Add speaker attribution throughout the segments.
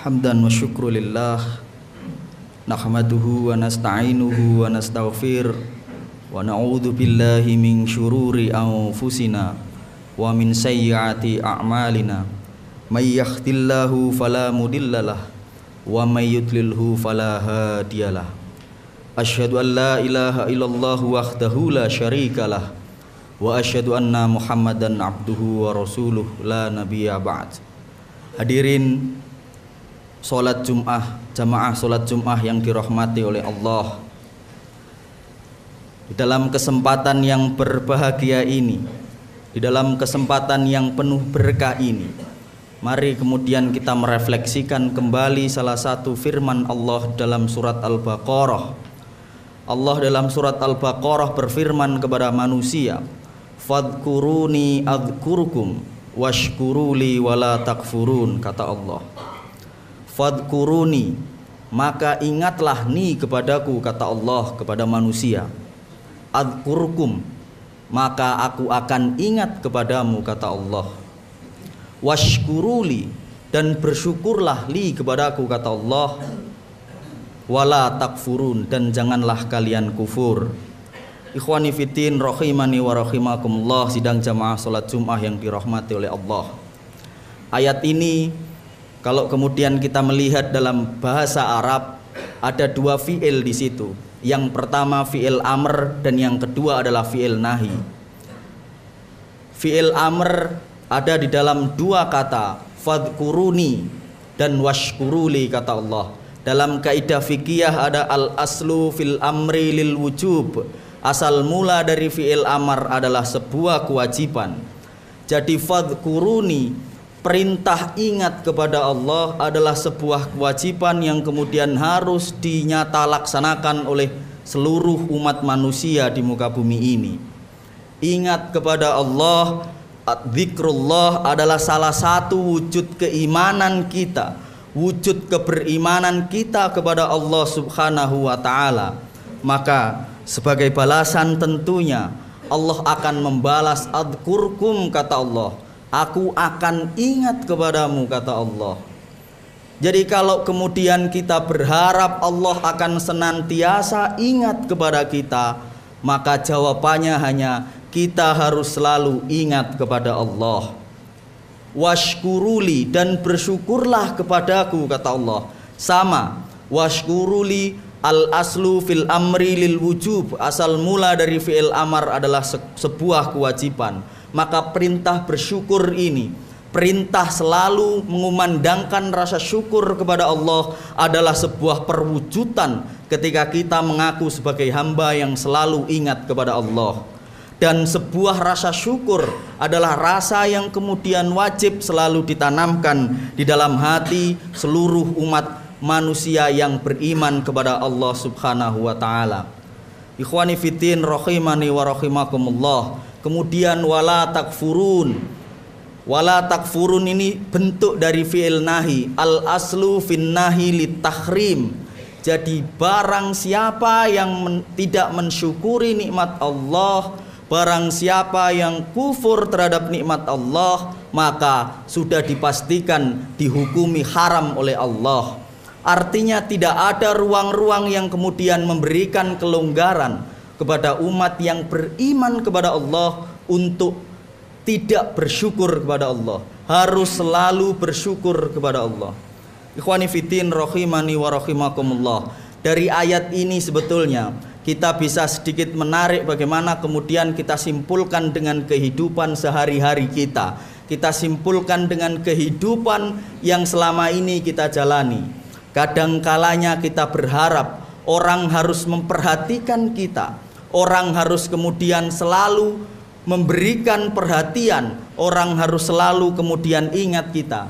Speaker 1: Hamdan wa syukru lillah, nahmaduhu wa nasta'inuhu wa nastaghfir, wa na'udzu billahi min syururi anfusina wa min sayyiati a'malina. May yahdihillahu fala mudhillalah wa may yudlilhu fala hadiyalah. Asyhadu an la ilaha illallah wahdahu la syarikalah wa asyhadu anna Muhammadan abduhu wa rasuluh la nabiyya ba'd. Hadirin salat Jumat, jamaah salat Jumat yang dirahmati oleh Allah. Di dalam kesempatan yang berbahagia ini, di dalam kesempatan yang penuh berkah ini, mari kemudian kita merefleksikan kembali salah satu firman Allah dalam surat Al-Baqarah. Allah dalam surat Al-Baqarah berfirman kepada manusia, "Fadhkuruni adzkurukum washkuruli wala takfurun," kata Allah. Fadhkuruni, maka ingatlah ni kepadaku, kata Allah kepada manusia. Adzkurukum, maka aku akan ingat kepadamu, kata Allah. Washkuruli, dan bersyukurlah li kepadaku, kata Allah. Wala takfurun, dan janganlah kalian kufur. Ikhwani fiddin rahimani wa rahimakumullah, sidang jamaah salat Jumat yang dirahmati oleh Allah. Ayat ini kalau kemudian kita melihat dalam bahasa Arab, ada dua fi'il di situ. Yang pertama fi'il amr dan yang kedua adalah fi'il nahi. Fi'il amr ada di dalam dua kata, fadhkuruni dan washkuruli, kata Allah. Dalam kaidah fikih ada al-aslu fil amri lil wujub. Asal mula dari fi'il amr adalah sebuah kewajiban. Jadi fadhkuruni, perintah ingat kepada Allah adalah sebuah kewajiban yang kemudian harus dinyata laksanakan oleh seluruh umat manusia di muka bumi ini. Ingat kepada Allah, zikrullah adalah salah satu wujud keimanan kita, wujud keberimanan kita kepada Allah Subhanahu wa ta'ala. Maka sebagai balasan tentunya Allah akan membalas adzkurkum, kata Allah. Aku akan ingat kepadamu, kata Allah. Jadi kalau kemudian kita berharap Allah akan senantiasa ingat kepada kita, maka jawabannya hanya kita harus selalu ingat kepada Allah. Washkuruli, dan bersyukurlah kepadaku, kata Allah. Sama, washkuruli al-aslu fil amri lil wujub. Asal mula dari fi'il amar adalah sebuah kewajiban. Maka perintah bersyukur ini, perintah selalu mengumandangkan rasa syukur kepada Allah adalah sebuah perwujudan ketika kita mengaku sebagai hamba yang selalu ingat kepada Allah. Dan sebuah rasa syukur adalah rasa yang kemudian wajib selalu ditanamkan di dalam hati seluruh umat manusia yang beriman kepada Allah Subhanahu wa ta'ala. Ikhwani fiddin rahimani wa rahimakumullah. Kemudian wala takfurun. Wala takfurun ini bentuk dari fi'il nahi. Al aslu fin nahi lit tahrim. Jadi barang siapa yang tidak mensyukuri nikmat Allah, barang siapa yang kufur terhadap nikmat Allah, maka sudah dipastikan dihukumi haram oleh Allah. Artinya tidak ada ruang-ruang yang kemudian memberikan kelonggaran kepada umat yang beriman kepada Allah untuk tidak bersyukur kepada Allah. Harus selalu bersyukur kepada Allah. Ikhwani fiddin rahimani wa rahimakumullah. Dari ayat ini sebetulnya kita bisa sedikit menarik bagaimana kemudian kita simpulkan dengan kehidupan sehari-hari kita. Kita simpulkan dengan kehidupan yang selama ini kita jalani. Kadangkalanya kita berharap orang harus memperhatikan kita, orang harus kemudian selalu memberikan perhatian, orang harus selalu kemudian ingat kita.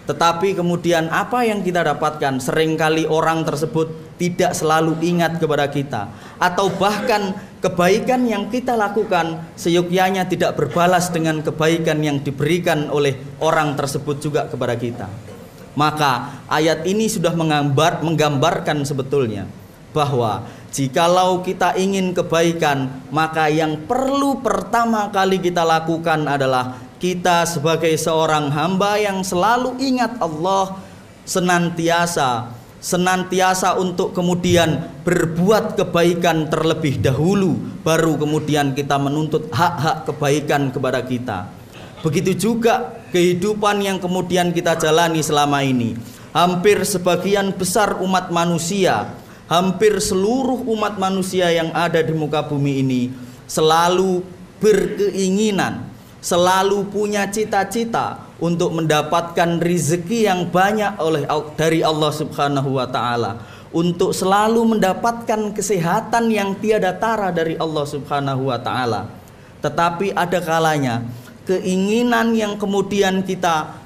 Speaker 1: Tetapi kemudian apa yang kita dapatkan? Seringkali orang tersebut tidak selalu ingat kepada kita, atau bahkan kebaikan yang kita lakukan seyogyanya tidak berbalas dengan kebaikan yang diberikan oleh orang tersebut juga kepada kita. Maka ayat ini sudah menggambarkan sebetulnya bahwa jikalau kita ingin kebaikan, maka yang perlu pertama kali kita lakukan adalah kita sebagai seorang hamba yang selalu ingat Allah, senantiasa untuk kemudian berbuat kebaikan terlebih dahulu, baru kemudian kita menuntut hak-hak kebaikan kepada kita. Begitu juga kehidupan yang kemudian kita jalani selama ini. Hampir sebagian besar umat manusia, hampir seluruh umat manusia yang ada di muka bumi ini selalu berkeinginan, selalu punya cita-cita untuk mendapatkan rezeki yang banyak dari Allah Subhanahu wa taala, untuk selalu mendapatkan kesehatan yang tiada tara dari Allah Subhanahu wa taala. Tetapi ada kalanya keinginan yang kemudian kita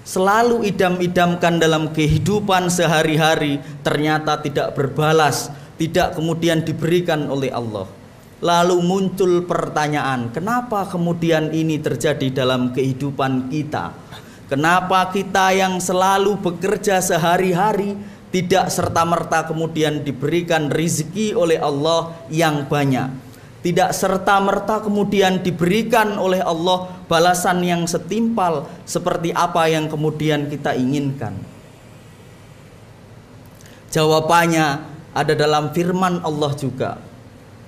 Speaker 1: selalu idam-idamkan dalam kehidupan sehari-hari ternyata tidak berbalas, tidak kemudian diberikan oleh Allah. Lalu muncul pertanyaan, kenapa kemudian ini terjadi dalam kehidupan kita? Kenapa kita yang selalu bekerja sehari-hari tidak serta-merta kemudian diberikan rezeki oleh Allah yang banyak? Tidak serta-merta kemudian diberikan oleh Allah balasan yang setimpal seperti apa yang kemudian kita inginkan? Jawabannya ada dalam firman Allah juga,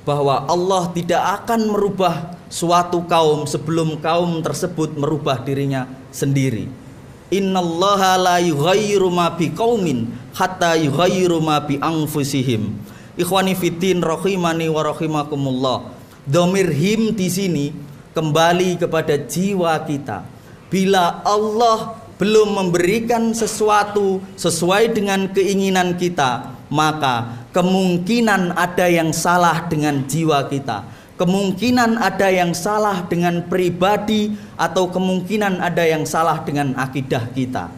Speaker 1: bahwa Allah tidak akan merubah suatu kaum sebelum kaum tersebut merubah dirinya sendiri. Innallaha la yughayyiru ma biqaumin hatta yughayyiru ma bi anfusihim. Ikhwani fiddin rahimani wa rahimakumullah. Dhamir him di sini kembali kepada jiwa kita. Bila Allah belum memberikan sesuatu sesuai dengan keinginan kita, maka kemungkinan ada yang salah dengan jiwa kita, kemungkinan ada yang salah dengan pribadi, atau kemungkinan ada yang salah dengan akidah kita.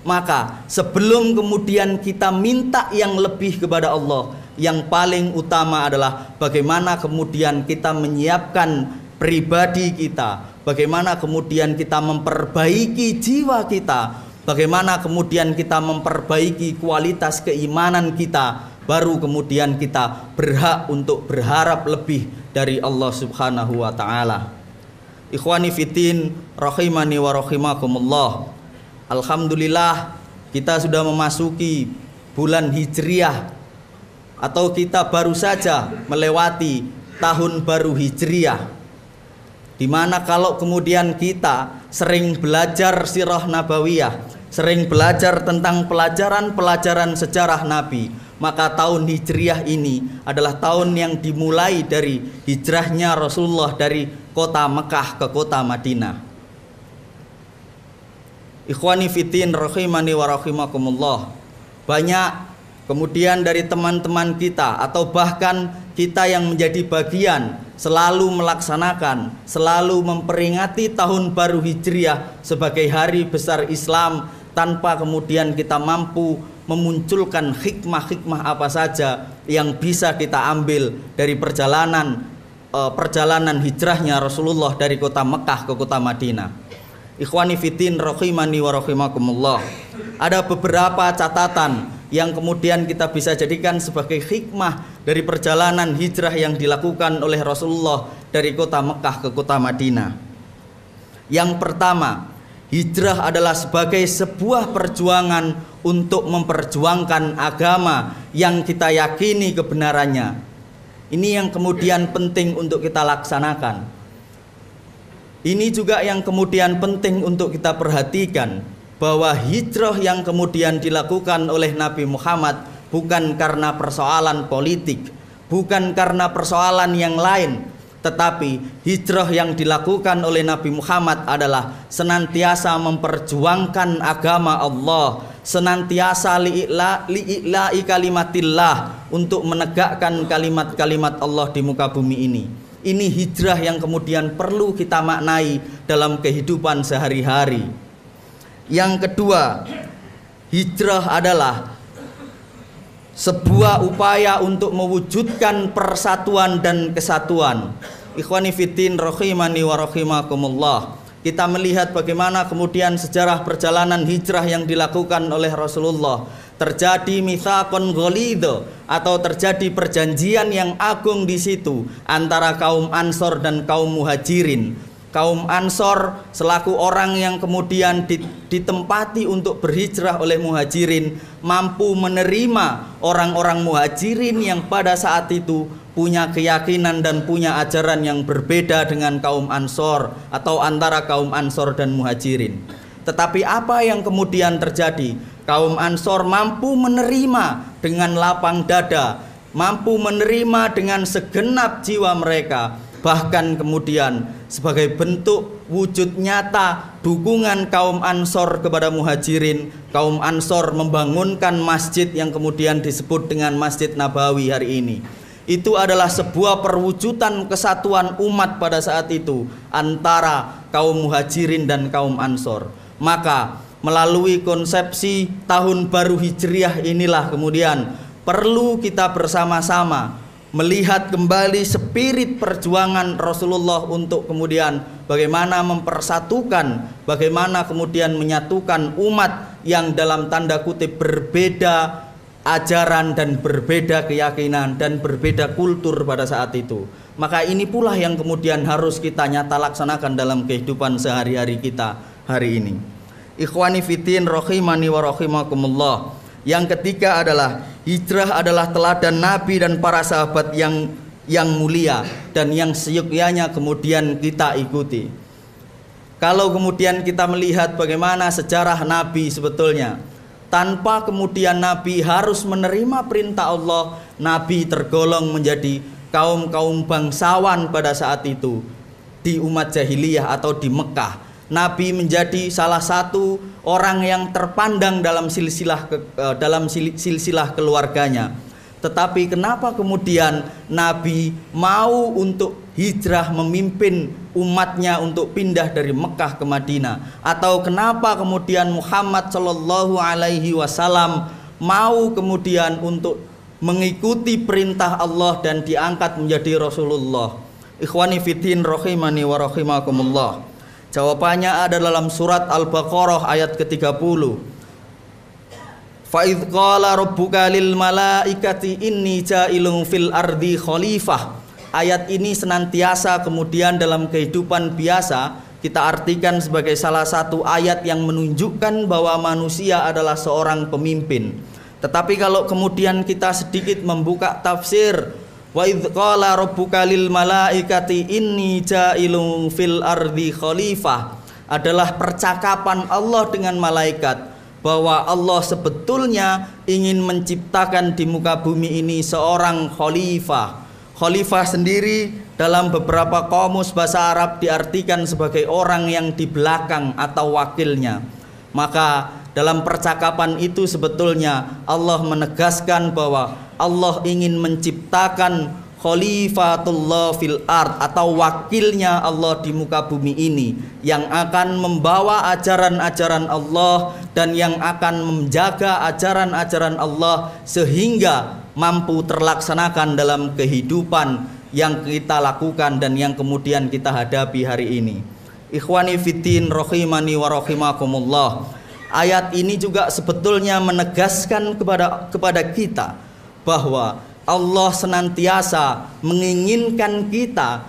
Speaker 1: Maka sebelum kemudian kita minta yang lebih kepada Allah, yang paling utama adalah bagaimana kemudian kita menyiapkan pribadi kita, bagaimana kemudian kita memperbaiki jiwa kita, bagaimana kemudian kita memperbaiki kualitas keimanan kita, baru kemudian kita berhak untuk berharap lebih dari Allah Subhanahu wa taala. Ikhwani fiddin rahimani wa rahimakumullah. Alhamdulillah kita sudah memasuki bulan Hijriah, atau kita baru saja melewati tahun baru Hijriah, dimana kalau kemudian kita sering belajar sirah nabawiyah, sering belajar tentang pelajaran-pelajaran sejarah Nabi, maka tahun Hijriah ini adalah tahun yang dimulai dari hijrahnya Rasulullah dari kota Mekah ke kota Madinah. Ikhwani fiddin rahimani wa rahimakumullah. Banyak kemudian dari teman-teman kita atau bahkan kita yang menjadi bagian selalu melaksanakan, selalu memperingati tahun baru Hijriah sebagai hari besar Islam, tanpa kemudian kita mampu memunculkan hikmah-hikmah apa saja yang bisa kita ambil dari perjalanan hijrahnya Rasulullah dari kota Mekah ke kota Madinah. Ikhwani fiddin rahimani wa rahimakumullah. Ada beberapa catatan yang kemudian kita bisa jadikan sebagai hikmah dari perjalanan hijrah yang dilakukan oleh Rasulullah dari kota Mekah ke kota Madinah. Yang pertama, hijrah adalah sebagai sebuah perjuangan untuk memperjuangkan agama yang kita yakini kebenarannya. Ini yang kemudian penting untuk kita laksanakan. Ini juga yang kemudian penting untuk kita perhatikan, bahwa hijrah yang kemudian dilakukan oleh Nabi Muhammad bukan karena persoalan politik, bukan karena persoalan yang lain, tetapi hijrah yang dilakukan oleh Nabi Muhammad adalah senantiasa memperjuangkan agama Allah, senantiasa li'ila'i kalimatillah, untuk menegakkan kalimat-kalimat Allah di muka bumi ini. Ini hijrah yang kemudian perlu kita maknai dalam kehidupan sehari-hari. Yang kedua, hijrah adalah sebuah upaya untuk mewujudkan persatuan dan kesatuan. Ikhwani fiddin rahimani wa rahimakumullah. Kita melihat bagaimana kemudian sejarah perjalanan hijrah yang dilakukan oleh Rasulullah. Terjadi mitsaqon ghalidho, atau terjadi perjanjian yang agung di situ antara kaum Ansor dan kaum Muhajirin. kaum Ansor selaku orang yang kemudian ditempati untuk berhijrah oleh Muhajirin mampu menerima orang-orang Muhajirin yang pada saat itu punya keyakinan dan punya ajaran yang berbeda dengan kaum Ansor atau antara kaum Ansor dan Muhajirin. Tetapi apa yang kemudian terjadi? Kaum Ansor mampu menerima dengan lapang dada, mampu menerima dengan segenap jiwa mereka. Bahkan kemudian sebagai bentuk wujud nyata dukungan kaum Ansor kepada Muhajirin, kaum Ansor membangunkan masjid yang kemudian disebut dengan Masjid Nabawi hari ini. Itu adalah sebuah perwujudan kesatuan umat pada saat itu antara kaum Muhajirin dan kaum Ansor. Maka melalui konsepsi tahun baru Hijriah inilah kemudian perlu kita bersama-sama melihat kembali spirit perjuangan Rasulullah untuk kemudian bagaimana mempersatukan, bagaimana kemudian menyatukan umat yang dalam tanda kutip berbeda ajaran dan berbeda keyakinan dan berbeda kultur pada saat itu. Maka ini pula yang kemudian harus kita nyata laksanakan dalam kehidupan sehari-hari kita hari ini. Ikhwani fiddin rahimani wa rahimakumullah. Yang ketiga adalah hijrah adalah teladan Nabi dan para sahabat yang mulia dan yang seyogyanya kemudian kita ikuti. Kalau kemudian kita melihat bagaimana sejarah Nabi sebetulnya, tanpa kemudian Nabi harus menerima perintah Allah, Nabi tergolong menjadi kaum-kaum bangsawan pada saat itu di umat jahiliyah atau di Mekah. Nabi menjadi salah satu orang yang terpandang dalam silsilah keluarganya. Tetapi kenapa kemudian Nabi mau untuk hijrah memimpin umatnya untuk pindah dari Mekah ke Madinah? Atau kenapa kemudian Muhammad Shallallahu Alaihi Wasallam mau kemudian untuk mengikuti perintah Allah dan diangkat menjadi Rasulullah? Ikhwani fiddin rahimani wa rahimakumullah. Jawabannya ada dalam surat Al-Baqarah ayat ke-30. Fa idz qala rabbuka lil malaikati inni ja'ilun fil ardi khalifah. Ayat ini senantiasa kemudian dalam kehidupan biasa kita artikan sebagai salah satu ayat yang menunjukkan bahwa manusia adalah seorang pemimpin. Tetapi kalau kemudian kita sedikit membuka tafsir, wa idz qala rabbuka lil malaikati inni ja'ilun fil ardi khalifah, adalah percakapan Allah dengan malaikat bahwa Allah sebetulnya ingin menciptakan di muka bumi ini seorang khalifah. Khalifah sendiri dalam beberapa kamus bahasa Arab diartikan sebagai orang yang di belakang atau wakilnya. Maka dalam percakapan itu sebetulnya Allah menegaskan bahwa Allah ingin menciptakan Khalifatullah fil ard atau wakilnya Allah di muka bumi ini yang akan membawa ajaran-ajaran Allah dan yang akan menjaga ajaran-ajaran Allah sehingga mampu terlaksanakan dalam kehidupan yang kita lakukan dan yang kemudian kita hadapi hari ini. Ikhwani fiddin rahimani wa rahimakumullah. Ayat ini juga sebetulnya menegaskan kepada kita bahwa Allah senantiasa menginginkan kita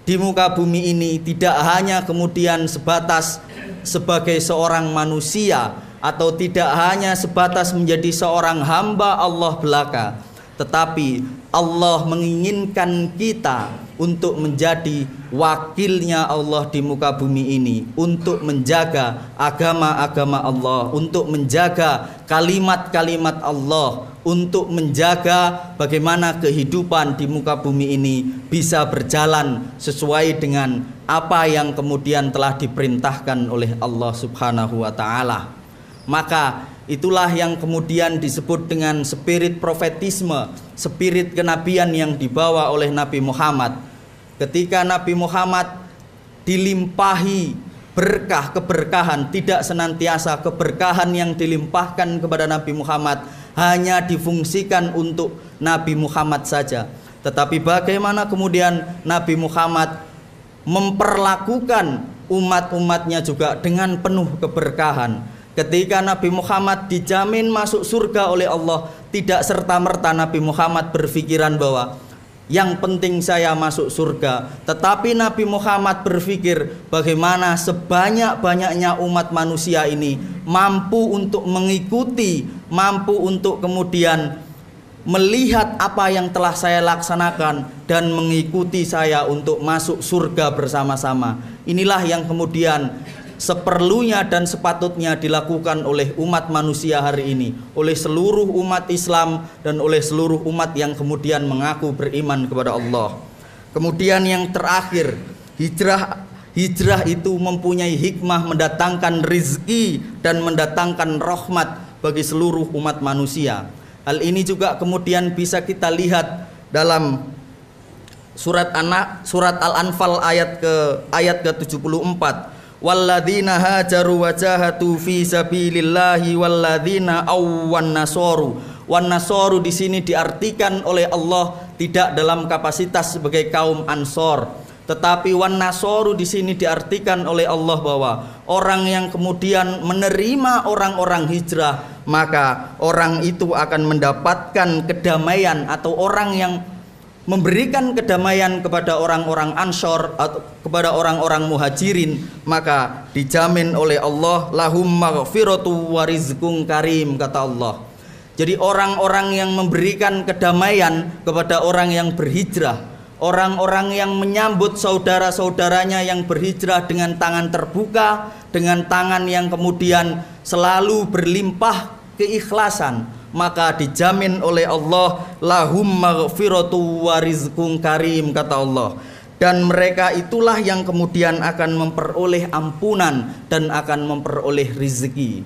Speaker 1: di muka bumi ini tidak hanya kemudian sebatas sebagai seorang manusia atau tidak hanya sebatas menjadi seorang hamba Allah belaka, tetapi Allah menginginkan kita untuk menjadi wakilnya Allah di muka bumi ini, untuk menjaga agama-agama Allah, untuk menjaga kalimat-kalimat Allah, untuk menjaga bagaimana kehidupan di muka bumi ini bisa berjalan sesuai dengan apa yang kemudian telah diperintahkan oleh Allah Subhanahu wa ta'ala. Maka itulah yang kemudian disebut dengan spirit profetisme, spirit kenabian yang dibawa oleh Nabi Muhammad. Ketika Nabi Muhammad dilimpahi berkah, keberkahan, tidak senantiasa keberkahan yang dilimpahkan kepada Nabi Muhammad hanya difungsikan untuk Nabi Muhammad saja. Tetapi bagaimana kemudian Nabi Muhammad memperlakukan umat-umatnya juga dengan penuh keberkahan. Ketika Nabi Muhammad dijamin masuk surga oleh Allah, tidak serta-merta Nabi Muhammad berpikiran bahwa Yang penting saya masuk surga. Tetapi Nabi Muhammad berpikir bagaimana sebanyak-banyaknya umat manusia ini mampu untuk mengikuti, mampu untuk kemudian melihat apa yang telah saya laksanakan dan mengikuti saya untuk masuk surga bersama-sama. Inilah yang kemudian seperlunya dan sepatutnya dilakukan oleh umat manusia hari ini, oleh seluruh umat Islam dan oleh seluruh umat yang kemudian mengaku beriman kepada Allah. Kemudian yang terakhir, hijrah itu mempunyai hikmah mendatangkan rizki dan mendatangkan rahmat bagi seluruh umat manusia. Hal ini juga kemudian bisa kita lihat dalam surat Al-Anfal ayat ke-74. Walladzina hajaru wajahatu fi sabilillahi walladzina awwan nasoru. Wan nasoru di sini diartikan oleh Allah tidak dalam kapasitas sebagai kaum Ansor, tetapi wan nasoru di sini diartikan oleh Allah bahwa orang yang kemudian menerima orang-orang hijrah, maka orang itu akan mendapatkan kedamaian, atau orang yang memberikan kedamaian kepada orang-orang Ansor atau kepada orang-orang Muhajirin, maka dijamin oleh Allah lahum maghfiratu wa rizqun karim, kata Allah. Jadi orang-orang yang memberikan kedamaian kepada orang yang berhijrah, orang-orang yang menyambut saudara-saudaranya yang berhijrah dengan tangan terbuka, dengan tangan yang kemudian selalu berlimpah keikhlasan, maka dijamin oleh Allah lahum maghfiratu wa rizqun karim, kata Allah. Dan mereka itulah yang kemudian akan memperoleh ampunan dan akan memperoleh rizki.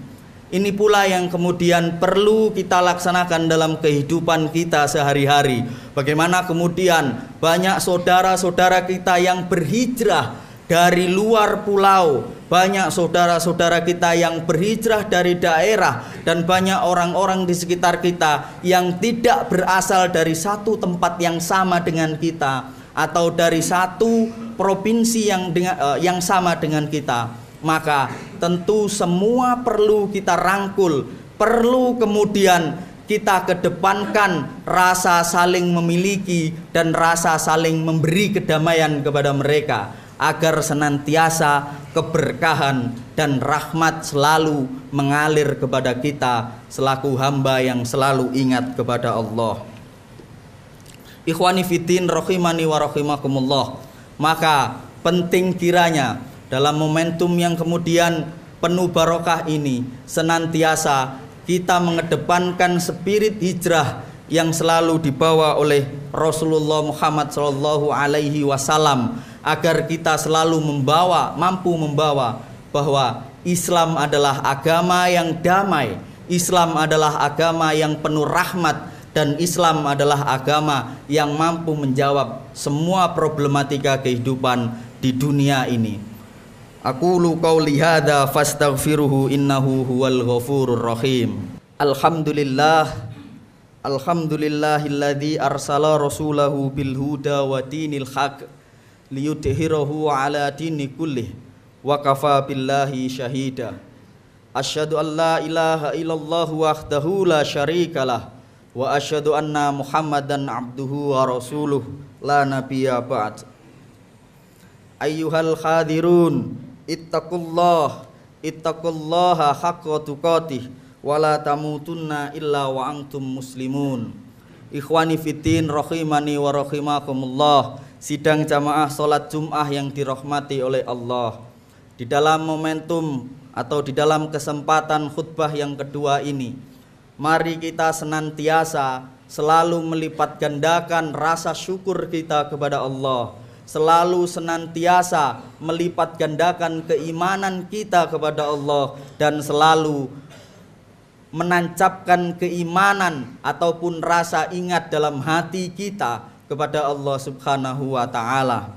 Speaker 1: Ini pula yang kemudian perlu kita laksanakan dalam kehidupan kita sehari-hari. Bagaimana kemudian banyak saudara-saudara kita yang berhijrah dari luar pulau, banyak saudara-saudara kita yang berhijrah dari daerah, dan banyak orang-orang di sekitar kita yang tidak berasal dari satu tempat yang sama dengan kita, atau dari satu provinsi yang sama dengan kita. Maka tentu semua perlu kita rangkul, perlu kemudian kita kedepankan rasa saling memiliki dan rasa saling memberi kedamaian kepada mereka, agar senantiasa keberkahan dan rahmat selalu mengalir kepada kita selaku hamba yang selalu ingat kepada Allah. Ikhwani fiddin rahimani wa rahimakumullah. Maka penting kiranya dalam momentum yang kemudian penuh barokah ini senantiasa kita mengedepankan spirit hijrah yang selalu dibawa oleh Rasulullah Muhammad SAW, agar kita selalu mampu membawa bahwa Islam adalah agama yang damai, Islam adalah agama yang penuh rahmat, dan Islam adalah agama yang mampu menjawab semua problematika kehidupan di dunia ini. Aqulu qauli hadza fastaghfiruhu innahu huwal ghafurur rahim. Alhamdulillahilladzi arsala rasulahu bil huda wa dinil haq liyudhhirahu ala dini kullih wa kafa billahi syahida. Asyhadu an la ilaha illallah wahdahu la syarikalah wa asyhadu anna Muhammadan abduhu wa rasuluh la nabiyya ba'd. Ayyuhal khadirun ittaqullaha haqqa tuqatih wa la tamutunna illa wa antum muslimun. Ikhwani fiddin rahimani wa rahimakumullah. Sidang jamaah salat Jum'ah yang dirahmati oleh Allah. Di dalam momentum atau di dalam kesempatan khutbah yang kedua ini, mari kita senantiasa selalu melipat gandakan rasa syukur kita kepada Allah, selalu senantiasa melipat gandakan keimanan kita kepada Allah, dan selalu menancapkan keimanan ataupun rasa ingat dalam hati kita kepada Allah Subhanahu wa ta'ala.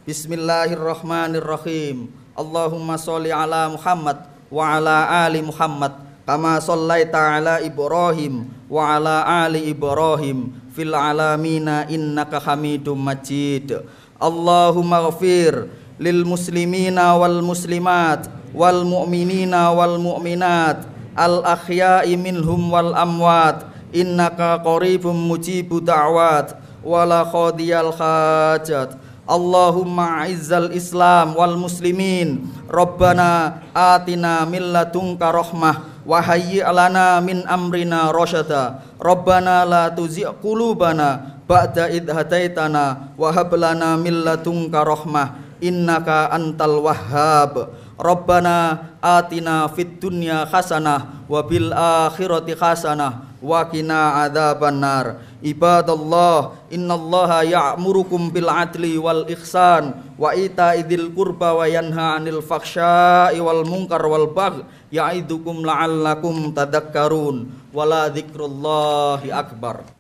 Speaker 1: Bismillahirrahmanirrahim. Allahumma sholli ala Muhammad wa ala ali Muhammad kama shallaita ala Ibrahim wa ala ali Ibrahim fil alamina innaka Hamidum Majid. Allahumma ghafir lil muslimina wal muslimat wal mu'minina wal mu'minat al ahya'i minhum wal amwat innaka qaribum mujibu da'wat. wala qadiyal hajat. Allahumma izzal Islam wal muslimin. Rabbana atina min ladunka rahmah wa hayyi' lana min amrina rasyada. Rabbana la tuzigh qulubana ba'da idh hadaitana wa hab lana min ladunka rahmah innaka antal wahhab. Rabbana atina fid dunya hasanah wa bil akhirati hasanah wa qina adzabannar. Ibadallah, innallaha ya'murukum bil adli wal ihsan wa ita'idzil qurba wa yanha 'anil fakhsya'i wal munkar wal baghi ya'idukum la'allakum tadhakkarun. Wala dzikrullahi akbar.